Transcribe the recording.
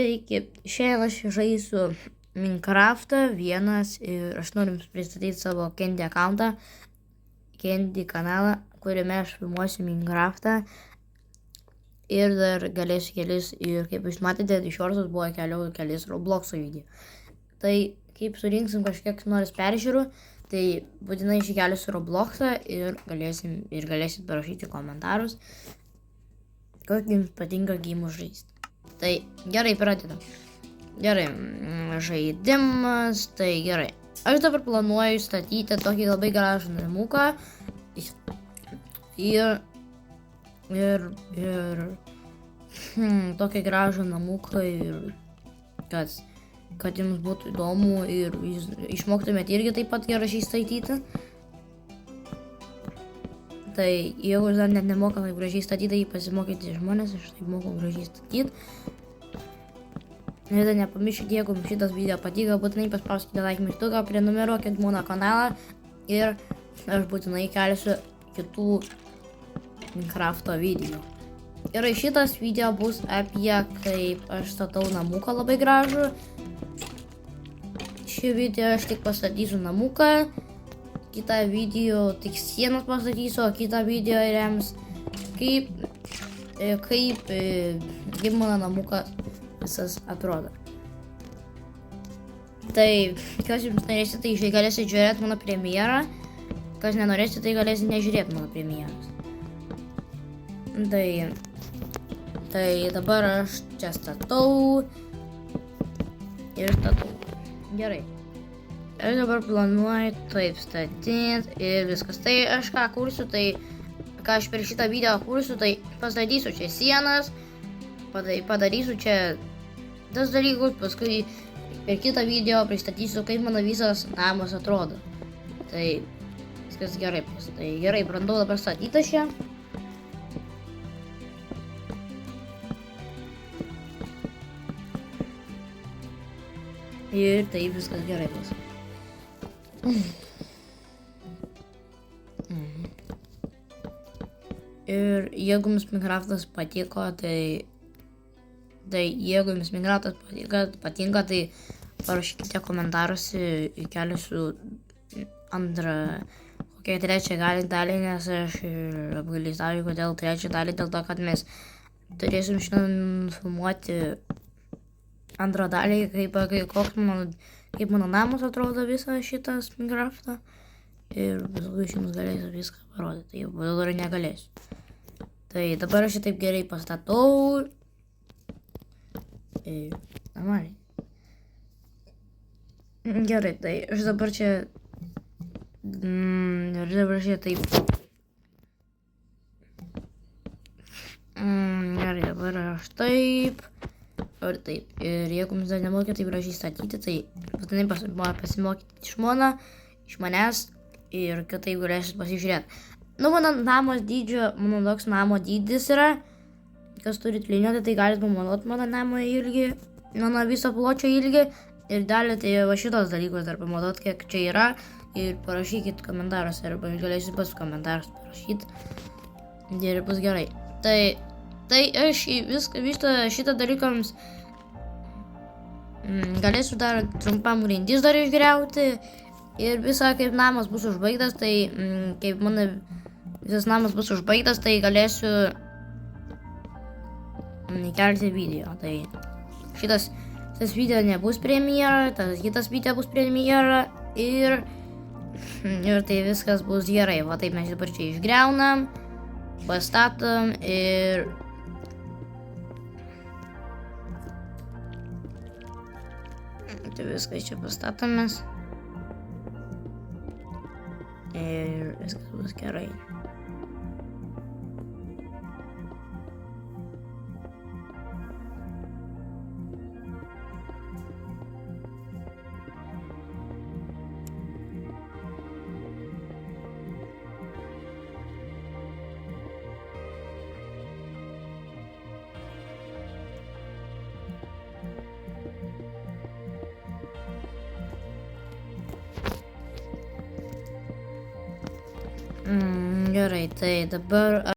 Sveiki, šiandien aš žaisiu Minecraftą vienas ir aš noriu jums pristatyti savo Candy accountą, Candy kanalą, kuriame aš filmuosiu Minecraftą ir dar galėsiu kelis, ir kaip jūs matėte, iš orsos buvo kelis Robloxo video. Tai kaip surinksim kažkiek nors peržiūrų, tai būtinai iškelsiu Robloxą ir galėsit parašyti komentarus, kokį jums patinka gėjimus žaisti. Tai gerai, pradedam. Gerai, žaidimas, tai gerai. Aš dabar planuoju statyti tokį labai gražų namuką ir tokį gražų namuką ir kad jums būtų įdomu ir jūs išmoktumėt irgi taip pat gražiai statyti. Tai jeigu jūs dar net nemoka taip gražiai statyti, tai pasimokyti žmonės, aš taip moku gražiai statyti. Ir nepamirškite, jeigu jums šitas video patiko, būtinai paspauskite like mygtuką, prenumeruokit mano kanalą ir aš būtinai kelsiu kitų Minecrafto video. Ir šitas video bus apie kaip aš statau namuką labai gražų. Šį video aš tik pastatysiu namuką. Kitą video tik sienas pastatysiu, o kitą video rems kaip mano namukas visas atrodo. Tai kas jums norėsite, tai galėsite žiūrėti mano premjerą, kas nenorėsite, tai galėsite nežiūrėti mano premjeras. Tai dabar aš čia statau ir statau. Gerai. Aš dabar planuoju taip statyti ir viskas. Tai aš ką kursiu, tai ką aš per šitą video kursiu, tai pastatysiu čia sienas, padarysiu čia tas dalykus, paskui per kitą video pristatysiu, kaip mano visas namas atrodo. Tai viskas gerai. Tai gerai, bandau dabar statyti čia. Ir tai viskas gerai bus. Ir jeigu jums Minecraftas patiko, tai jeigu jums Minecraftas patinka, tai parašykite komentaruose, įkelsiu antrą, kokią trečią dalį, nes aš apgailestauju, kodėl trečią dalį, dėl to, kad mes turėsim šiandien filmuoti antrą dalį, kaip mano namas atrodo visą šitas Minecraftą. Ir paskui aš jums galėsiu viską parodyti, jau dabar negalėsiu. Tai dabar aš taip gerai pastatau. Normaliai. Gerai, tai aš dabar čia taip. Gerai, dabar aš taip. Ir taip. Ir jeigu jums dar nemokėte taip gražiai statyti, tai būtinai pasimokyti iš manęs ir kitaip galėsit pasižiūrėti. Mano toks namo dydis yra. Kas turit liniuotę, tai galite pamatuoti mano namo ilgį, mano viso pločio ilgį. Ir galite va šitos dalykus dar pamatuoti, kiek čia yra. Ir parašykit komentaruose, arba galėsit pas komentarus parašyti. Ir bus gerai. Tai aš šitą dalyką jums galėsiu dar trumpam grindis dar išgriauti. Ir visą kaip namas bus užbaigtas, tai kaip mano visas namas bus užbaigtas, tai galėsiu įkelti video. Tai šitas video nebus premjera, tas kitas video bus premjera ir tai viskas bus gerai. Va taip mes dabar čia išgriaunam, pastatom ir tai viskas čia pastatomės. Ir viskas bus gerai. Gerai, tai dabar